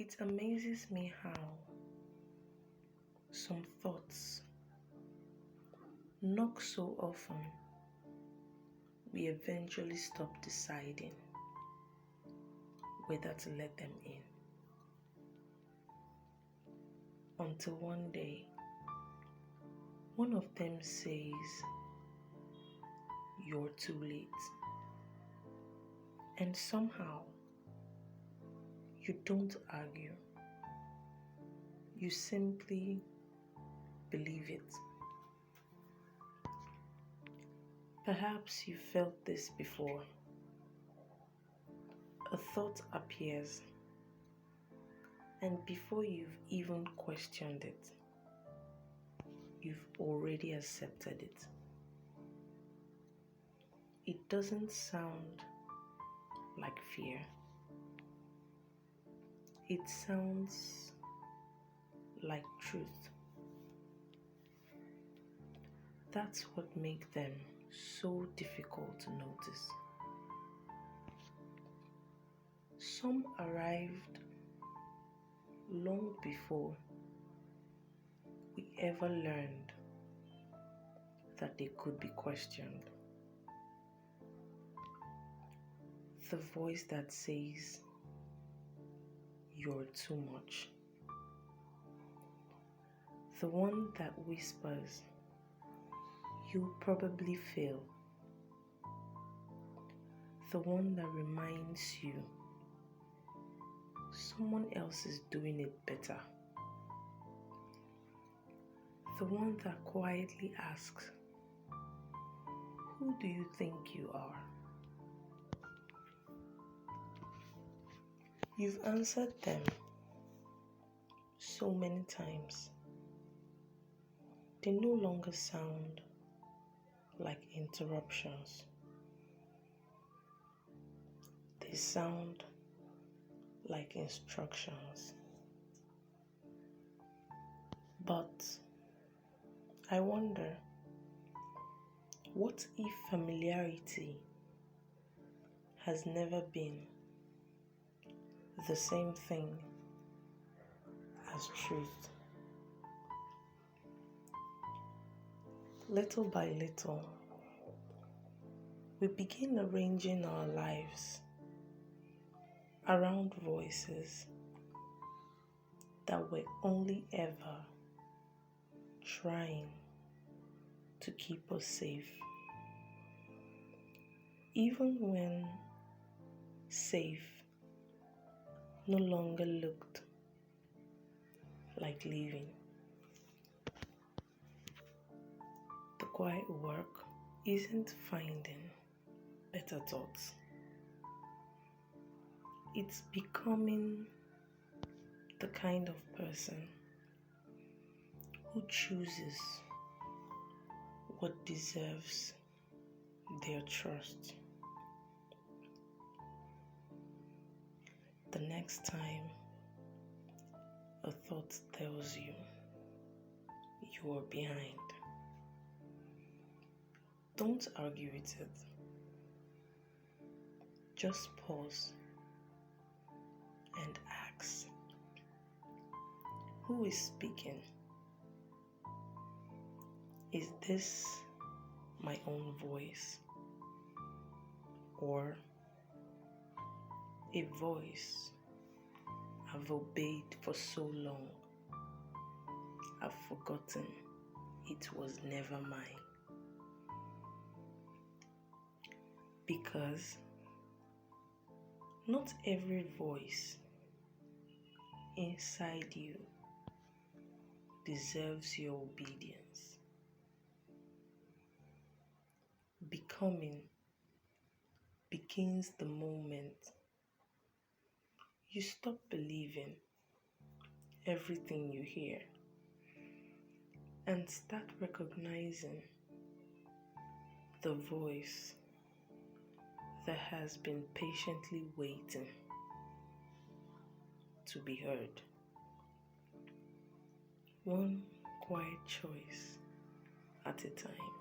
It amazes me how some thoughts knock so often we eventually stop deciding whether to let them in. Until one day, one of them says, "You're too late." And somehow, you don't argue. You simply believe it. Perhaps you felt this before. A thought appears, and before you've even questioned it, you've already accepted it. It doesn't sound like fear. It sounds like truth. That's what makes them so difficult to notice. Some arrived long before we ever learned that they could be questioned. The voice that says, "You're too much." The one that whispers, "You'll probably fail." The one that reminds you someone else is doing it better. The one that quietly asks, "Who do you think you are?" You've answered them so many times. They no longer sound like interruptions. They sound like instructions. But I wonder, what if familiarity has never been the same thing as truth? Little by little, we begin arranging our lives around voices that were only ever trying to keep us safe. Even when safe no longer looked like living. The quiet work isn't finding better thoughts. It's becoming the kind of person who chooses what deserves their trust. The next time a thought tells you you are behind, don't argue with it. Just pause and ask, who is speaking? Is this my own voice, or a voice I've obeyed for so long I've forgotten it was never mine? Because not every voice inside you deserves your obedience. Becoming begins the moment you stop believing everything you hear and start recognizing the voice that has been patiently waiting to be heard. One quiet choice at a time.